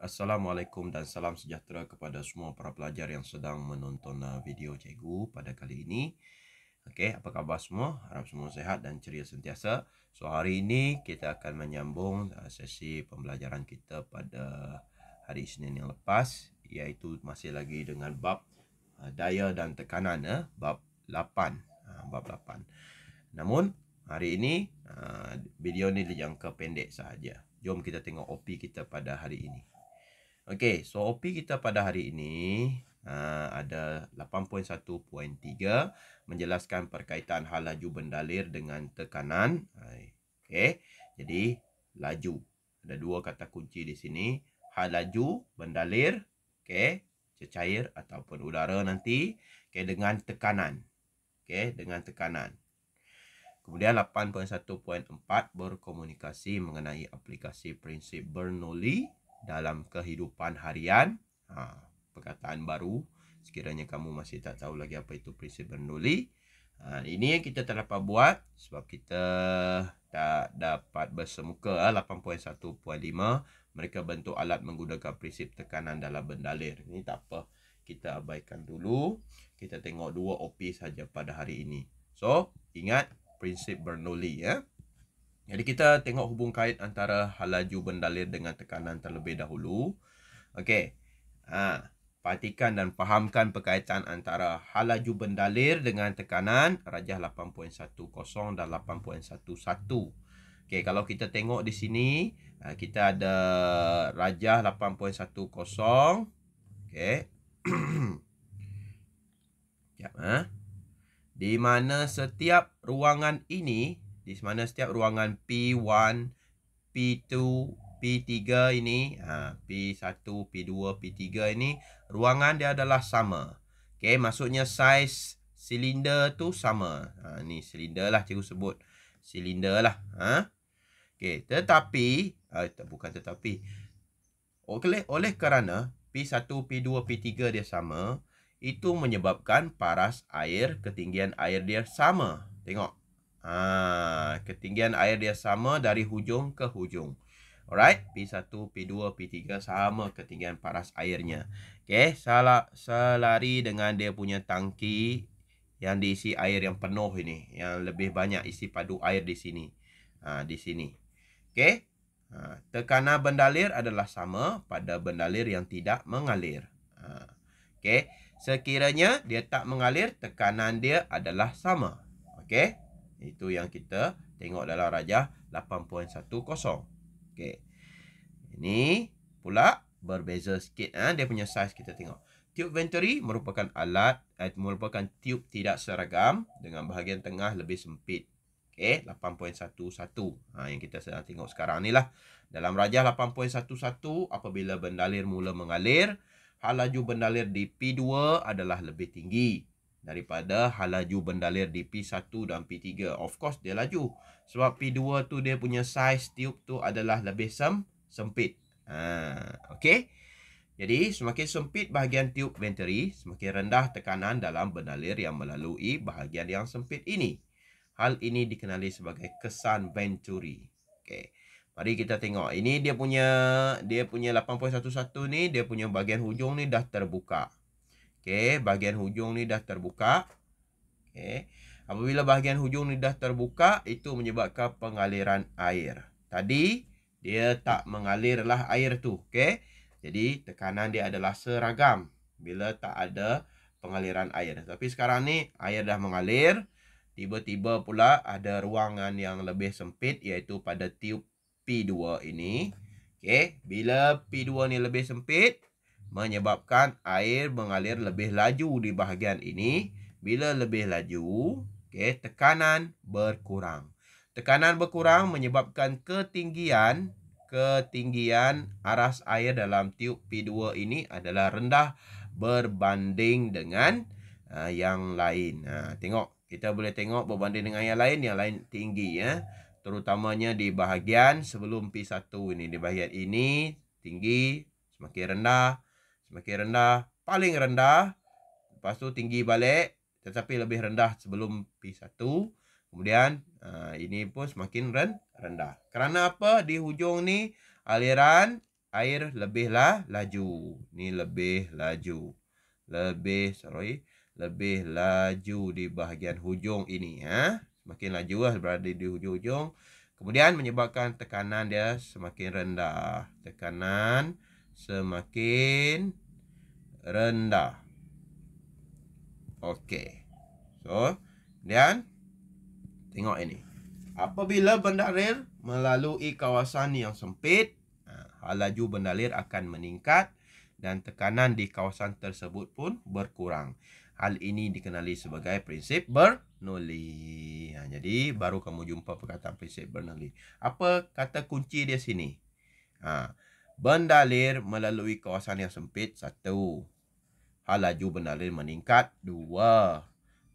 Assalamualaikum dan salam sejahtera kepada semua para pelajar yang sedang menonton video cikgu pada kali ini. Okey, apa khabar semua? Harap semua sehat dan ceria sentiasa. So, hari ini kita akan menyambung sesi pembelajaran kita pada hari Isnin yang lepas, iaitu masih lagi dengan bab daya dan tekanan, bab 8. Bab 8. Namun, hari ini video ni dijangka pendek sahaja. Jom kita tengok OP kita pada hari ini. Okey, so OP kita pada hari ini ada 8.1.3 menjelaskan perkaitan hal laju bendalir dengan tekanan. Okey, jadi laju. Ada dua kata kunci di sini. Hal laju bendalir, okey, cecair ataupun udara nanti, okey, dengan tekanan. Okey, dengan tekanan. Kemudian 8.1.4 berkomunikasi mengenai aplikasi prinsip Bernoulli dalam kehidupan harian. Perkataan baru sekiranya kamu masih tak tahu lagi apa itu prinsip Bernoulli. Ini yang kita tak dapat buat sebab kita tak dapat bersemuka. 8.1.5 mereka bentuk alat menggunakan prinsip tekanan dalam bendalir. Ini tak apa, kita abaikan dulu. Kita tengok dua OP saja pada hari ini. So, ingat prinsip Bernoulli ya. Jadi kita tengok hubung kait antara hal laju bendalir dengan tekanan terlebih dahulu. Okey. Perhatikan dan fahamkan perkaitan antara hal laju bendalir dengan tekanan rajah 8.10 dan 8.11. Okey, kalau kita tengok di sini, kita ada rajah 8.10. Okey. Sekejap, di mana setiap ruangan ini, di mana setiap ruangan P1, P2, P3 ini, P1, P2, P3 ini, ruangan dia adalah sama. Okay, maksudnya saiz silinder tu sama. Ni silinder lah cikgu sebut. Silinder lah. Okay, tetapi, bukan tetapi. Oleh kerana P1, P2, P3 dia sama, itu menyebabkan paras air, ketinggian air dia sama. Tengok. Ketinggian air dia sama dari hujung ke hujung. Alright, P1, P2, P3 sama ketinggian paras airnya. Okay, selari dengan dia punya tangki yang diisi air yang penuh ini, yang lebih banyak isi padu air di sini. Di sini. Okay. Tekanan bendalir adalah sama pada bendalir yang tidak mengalir. Okey, sekiranya dia tak mengalir, tekanan dia adalah sama. Okey, itu yang kita tengok dalam rajah 8.10. Okey, ini pula berbeza sikit. Dia punya saiz kita tengok. Tube venturi merupakan merupakan tube tidak seragam dengan bahagian tengah lebih sempit. Okey, 8.11. Yang kita sedang tengok sekarang ni lah. Dalam rajah 8.11, apabila bendalir mula mengalir, hal laju bendalir di P2 adalah lebih tinggi daripada hal laju bendalir di P1 dan P3. Of course, dia laju. Sebab P2 tu dia punya saiz tube tu adalah lebih sempit. Okey. Jadi, semakin sempit bahagian tube venturi, semakin rendah tekanan dalam bendalir yang melalui bahagian yang sempit ini. Hal ini dikenali sebagai kesan venturi. Okey. Mari kita tengok. Ini dia punya 8.11 ni, dia punya bahagian hujung ni dah terbuka. Okey, bahagian hujung ni dah terbuka. Okey. Apabila bahagian hujung ni dah terbuka, itu menyebabkan pengaliran air. Tadi dia tak mengalirlah air tu, okey. Jadi tekanan dia adalah seragam bila tak ada pengaliran air. Tapi sekarang ni air dah mengalir. Tiba-tiba pula ada ruangan yang lebih sempit, iaitu pada tube P2 ini. Okey, bila P2 ni lebih sempit, menyebabkan air mengalir lebih laju di bahagian ini. Bila lebih laju, okey, tekanan berkurang. Tekanan berkurang menyebabkan ketinggian aras air dalam tube P2 ini adalah rendah berbanding dengan yang lain. Tengok. Kita boleh tengok berbanding dengan yang lain tinggi ya. Terutamanya di bahagian sebelum P1 ini. Di bahagian ini tinggi, semakin rendah, paling rendah. Lepas tu tinggi balik, tetapi lebih rendah sebelum P1. Kemudian ini pun semakin rendah. Kerana apa? Di hujung ni aliran air lebihlah laju. Ni lebih laju. Lebih laju di bahagian hujung ini. Semakin laju lah berada di hujung-hujung. Kemudian menyebabkan tekanan dia semakin rendah. Tekanan semakin rendah. Okey. So, kemudian tengok ini. Apabila bendalir melalui kawasan yang sempit, hal laju bendalir akan meningkat dan tekanan di kawasan tersebut pun berkurang. Hal ini dikenali sebagai prinsip Bernoulli. Jadi, baru kamu jumpa perkataan prinsip Bernoulli. Apa kata kunci dia sini? Bendalir melalui kawasan yang sempit, 1. Hal laju bendalir meningkat, 2.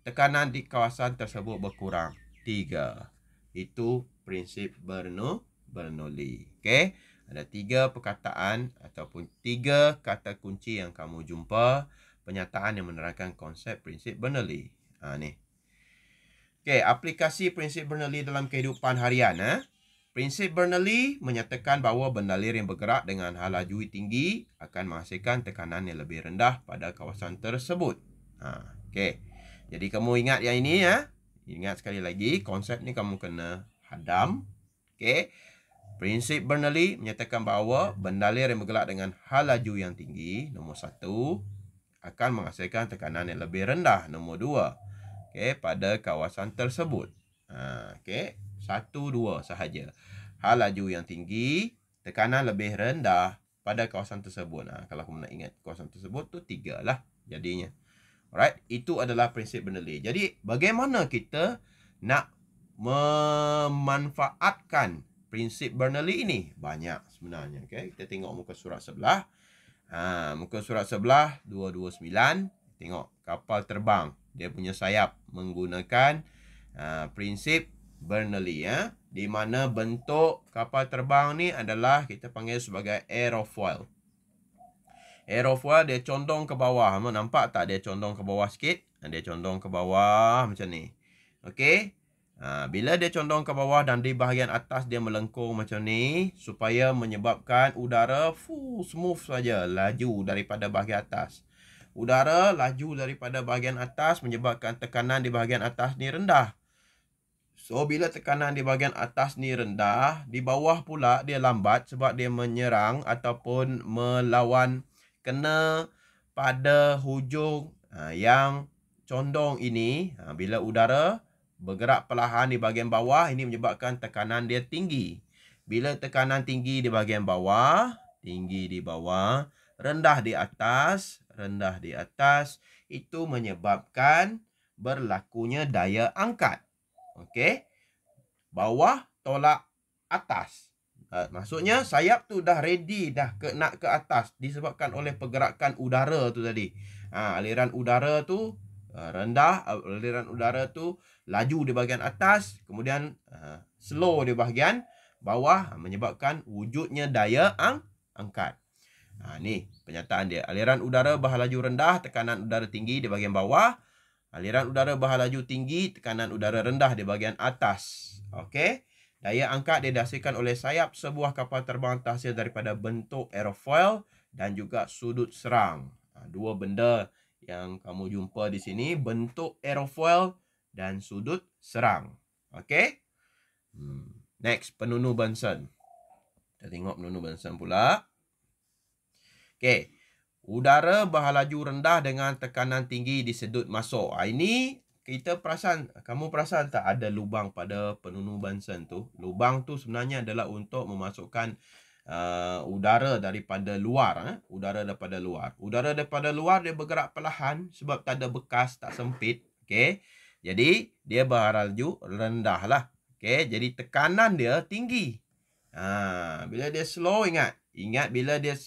Tekanan di kawasan tersebut berkurang, 3. Itu prinsip Bernoulli. Okey, ada 3 perkataan ataupun 3 kata kunci yang kamu jumpa penyataan yang menerangkan konsep prinsip Bernoulli. Ni. Okey, aplikasi prinsip Bernoulli dalam kehidupan harian. Prinsip Bernoulli menyatakan bahawa bendalir yang bergerak dengan hal laju tinggi akan menghasilkan tekanan yang lebih rendah pada kawasan tersebut. Okey. Jadi kamu ingat yang ini ya. Ingat sekali lagi, konsep ni kamu kena hadam. Okey. Prinsip Bernoulli menyatakan bahawa bendalir yang bergerak dengan hal laju yang tinggi, nombor 1, akan menghasilkan tekanan yang lebih rendah, nombor 2, okey, pada kawasan tersebut. Okey, 1, 2 sahaja. Hal laju yang tinggi, tekanan lebih rendah pada kawasan tersebut. Kalau kamu nak ingat kawasan tersebut tu 3 lah jadinya. Alright, itu adalah prinsip Bernoulli. Jadi, bagaimana kita nak memanfaatkan prinsip Bernoulli ini? Banyak sebenarnya. Okay? Kita tengok muka surat sebelah. Muka surat sebelah 229. Tengok kapal terbang. Dia punya sayap menggunakan prinsip Bernoulli. Di mana bentuk kapal terbang ni adalah kita panggil sebagai aerofoil. Aerofoil dia condong ke bawah. Nampak tak dia condong ke bawah sikit? Dia condong ke bawah macam ni. Okey. Bila dia condong ke bawah dan di bahagian atas dia melengkung macam ni supaya menyebabkan udara smooth saja laju daripada bahagian atas. Udara laju daripada bahagian atas menyebabkan tekanan di bahagian atas ni rendah. So bila tekanan di bahagian atas ni rendah, di bawah pula dia lambat sebab dia menyerang ataupun melawan kena pada hujung yang condong ini. Bila udara bergerak perlahan di bahagian bawah, ini menyebabkan tekanan dia tinggi. Bila tekanan tinggi di bahagian bawah, tinggi di bawah, rendah di atas, itu menyebabkan berlakunya daya angkat. Okey. Bawah tolak atas. Maksudnya sayap tu dah ready dah nak ke atas disebabkan oleh pergerakan udara tu tadi. Aliran udara tu rendah, aliran udara tu laju di bahagian atas, kemudian slow di bahagian bawah menyebabkan wujudnya daya angkat. Ni penyataan dia. Aliran udara berlaju rendah, tekanan udara tinggi di bahagian bawah. Aliran udara berlaju tinggi, tekanan udara rendah di bahagian atas. Okey. Daya angkat dia dihasilkan oleh sayap sebuah kapal terbang terhasil daripada bentuk aerofoil dan juga sudut serang. Dua benda yang kamu jumpa di sini, bentuk aerofoil dan sudut serang. Okey. Next, penunu Bunsen. Kita tengok penunu Bunsen pula. Okey. Udara berlaju rendah dengan tekanan tinggi disedut masuk. Ini kita perasan, kamu perasan tak ada lubang pada penunu Bunsen tu? Lubang tu sebenarnya adalah untuk memasukkan udara daripada luar. Udara daripada luar. Udara daripada luar dia bergerak perlahan sebab tak ada bekas, tak sempit. Okey. Jadi dia berlaju rendah lah. Okey. Jadi tekanan dia tinggi. Bila dia slow, ingat bila dia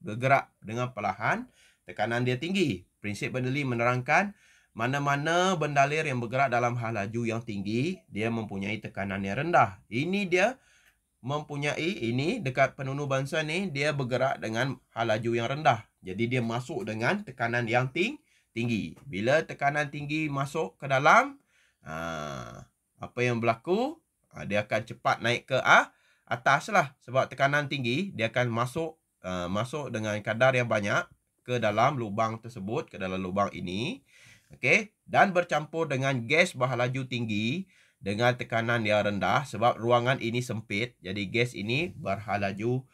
bergerak dengan perlahan, tekanan dia tinggi. Prinsip Bernoulli menerangkan mana-mana bendalir yang bergerak dalam hal laju yang tinggi, dia mempunyai tekanan yang rendah. Ini dia mempunyai, ini dekat penunu Bunsen ni, dia bergerak dengan hal laju yang rendah. Jadi dia masuk dengan tekanan yang tinggi. Bila tekanan tinggi masuk ke dalam, apa yang berlaku? Dia akan cepat naik ke atas lah. Sebab tekanan tinggi, dia akan masuk masuk dengan kadar yang banyak ke dalam lubang tersebut, ke dalam lubang ini. Okey, dan bercampur dengan gas berlaju tinggi dengan tekanan yang rendah sebab ruangan ini sempit. Jadi gas ini berlaju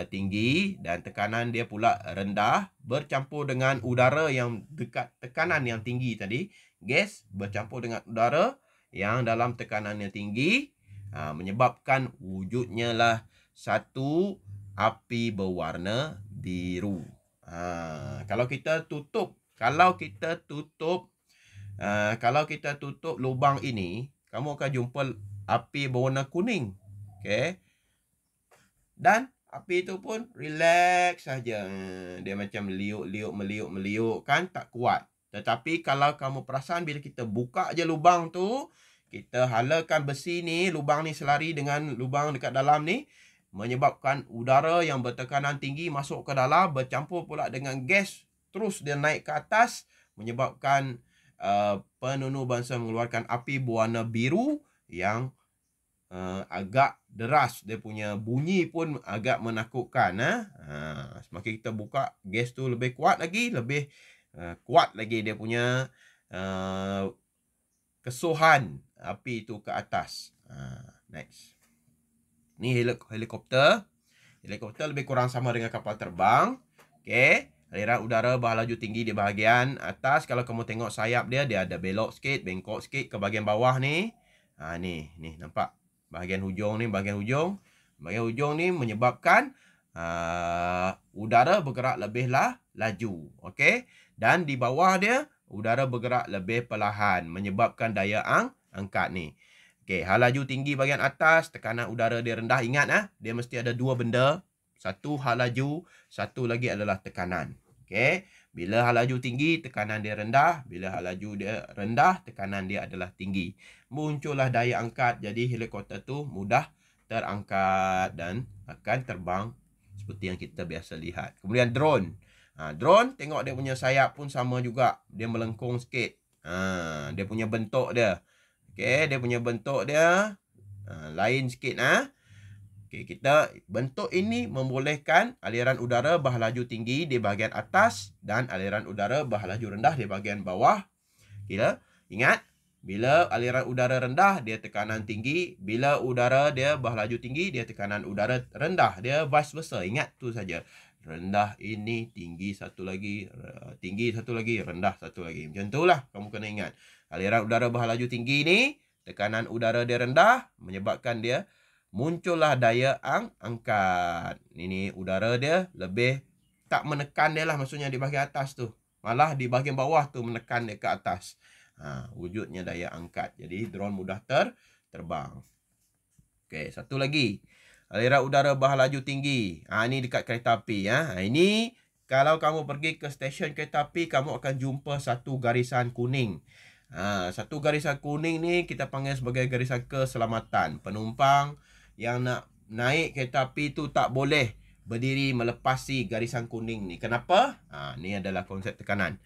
tinggi dan tekanan dia pula rendah, bercampur dengan udara yang dekat tekanan yang tinggi tadi. Gas bercampur dengan udara yang dalam tekanan yang tinggi, menyebabkan wujudnya lah satu api berwarna biru. Kalau kita tutup lubang ini, kamu akan jumpa api berwarna kuning. Okey. Dan api itu pun relax saja. Dia macam meliuk kan, tak kuat. Tetapi kalau kamu perasan bila kita buka je lubang tu, kita halakan besi ni, lubang ni selari dengan lubang dekat dalam ni, menyebabkan udara yang bertekanan tinggi masuk ke dalam, bercampur pula dengan gas, terus dia naik ke atas, menyebabkan penunu bangsa mengeluarkan api berwarna biru yang agak deras. Dia punya bunyi pun agak menakutkan. Semakin kita buka, gas tu lebih kuat lagi, lebih kuat lagi dia punya kesuhan api itu ke atas. Next. Ni helikopter. Helikopter lebih kurang sama dengan kapal terbang. Okey. Aliran udara berlaju tinggi di bahagian atas. Kalau kamu tengok sayap dia, dia ada belok sikit, bengkok sikit ke bahagian bawah ni. Ni nampak bahagian hujung ni, bahagian hujung ni menyebabkan udara bergerak lebihlah laju. Okey. Dan di bawah dia, udara bergerak lebih perlahan, menyebabkan daya angkat ni. Okey, hal laju tinggi bahagian atas, tekanan udara dia rendah. Ingat dia mesti ada dua benda. Satu hal laju, satu lagi adalah tekanan. Okey, bila hal laju tinggi, tekanan dia rendah. Bila hal laju dia rendah, tekanan dia adalah tinggi. Muncullah daya angkat, jadi helikopter tu mudah terangkat dan akan terbang seperti yang kita biasa lihat. Kemudian drone. Drone, tengok dia punya sayap pun sama juga. Dia melengkung sikit. Dia punya bentuk dia. Okey, dia punya bentuk dia lain sikit. Okey, kita bentuk ini membolehkan aliran udara berlaju tinggi di bahagian atas dan aliran udara berlaju rendah di bahagian bawah. Kita ingat, bila aliran udara rendah, dia tekanan tinggi. Bila udara dia berlaju tinggi, dia tekanan udara rendah. Dia vice versa. Ingat tu saja. Rendah ini, tinggi satu lagi, rendah satu lagi. Macam itulah kamu kena ingat. Aliran udara berlaju tinggi ni, tekanan udara dia rendah, menyebabkan dia muncullah daya angkat. Ini udara dia lebih tak menekan dia lah, maksudnya di bahagian atas tu. Malah di bahagian bawah tu menekan dia ke atas. Wujudnya daya angkat. Jadi drone mudah terbang. Okey, satu lagi. Aliran udara berlaju tinggi. Ini dekat kereta api. Ini kalau kamu pergi ke stesen kereta api, kamu akan jumpa satu garisan kuning. Satu garisan kuning ni kita panggil sebagai garisan keselamatan. Penumpang yang nak naik kereta api tu tak boleh berdiri melepasi garisan kuning ni. Kenapa? Ni adalah konsep tekanan.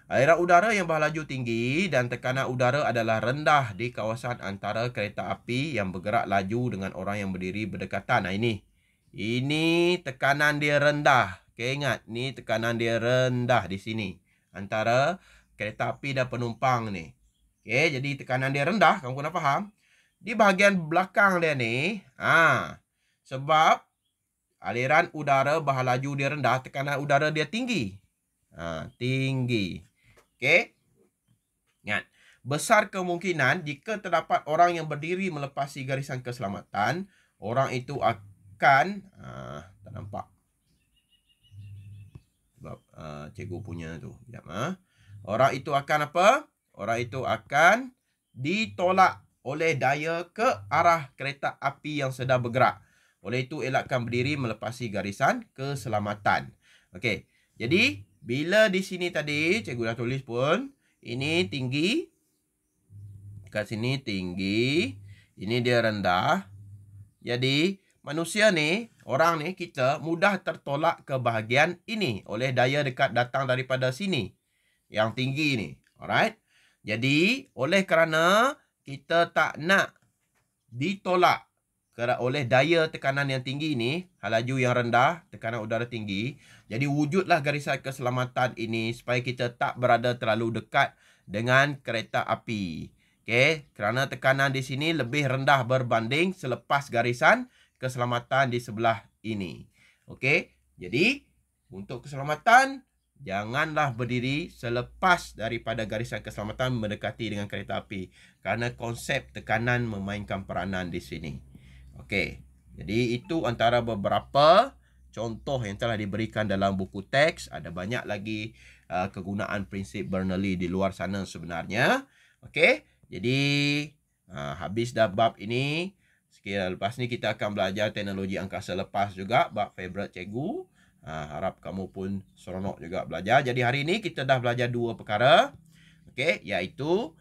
Aliran udara yang berlaju tinggi dan tekanan udara adalah rendah di kawasan antara kereta api yang bergerak laju dengan orang yang berdiri berdekatan. Ini tekanan dia rendah. Okay, ingat, ni tekanan dia rendah di sini antara kereta api dan penumpang ni. Okay, jadi tekanan dia rendah, kamu kena faham. Di bahagian belakang dia ni, sebab aliran udara berlaju dia rendah, tekanan udara dia tinggi. Tinggi. Okay. Ingat, besar kemungkinan jika terdapat orang yang berdiri melepasi garisan keselamatan, orang itu akan, tak nampak. Sebab cikgu punya tu. Sekejap. Orang itu akan apa? Orang itu akan ditolak oleh daya ke arah kereta api yang sedang bergerak. Oleh itu, elakkan berdiri melepasi garisan keselamatan. Okey. Jadi, bila di sini tadi, cikgu dah tulis pun, ini tinggi. Kat sini tinggi. Ini dia rendah. Jadi, manusia ni, orang ni, kita mudah tertolak ke bahagian ini oleh daya dekat datang daripada sini. Yang tinggi ni. Alright? Jadi, oleh kerana kita tak nak ditolak oleh daya tekanan yang tinggi ini, laju yang rendah, tekanan udara tinggi. Jadi wujudlah garisan keselamatan ini supaya kita tak berada terlalu dekat dengan kereta api. Okey, kerana tekanan di sini lebih rendah berbanding selepas garisan keselamatan di sebelah ini. Okey, jadi untuk keselamatan, janganlah berdiri selepas daripada garisan keselamatan mendekati dengan kereta api. Kerana konsep tekanan memainkan peranan di sini. Okey, jadi itu antara beberapa contoh yang telah diberikan dalam buku teks. Ada banyak lagi kegunaan prinsip Bernoulli di luar sana sebenarnya. Okey, jadi habis dah bab ini. Lepas ni kita akan belajar teknologi angkasa lepas juga, bab favorite cikgu. Harap kamu pun seronok juga belajar. Jadi hari ini kita dah belajar dua perkara. Okey, iaitu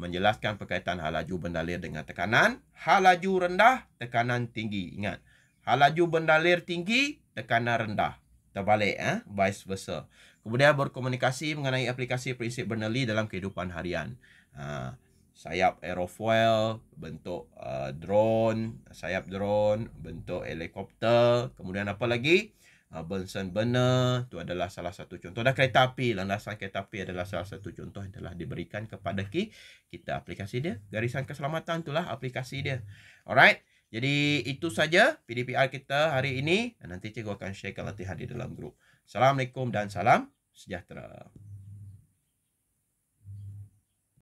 menjelaskan perkaitan hal laju bendalir dengan tekanan. Hal laju rendah, tekanan tinggi. Ingat, hal laju bendalir tinggi, tekanan rendah. Terbalik, vice versa. Kemudian berkomunikasi mengenai aplikasi prinsip Bernoulli dalam kehidupan harian. Sayap aerofoil, bentuk drone, sayap drone, bentuk helikopter. Kemudian apa lagi? Bunsen burner, itu adalah salah satu contoh. Dan kereta api, landasan kereta api adalah salah satu contoh yang telah diberikan kepada kita. Aplikasi dia, garisan keselamatan itulah aplikasi dia. Alright, jadi itu saja PDPR kita hari ini. Dan nanti cikgu akan sharekan latihan di dalam grup. Assalamualaikum dan salam sejahtera.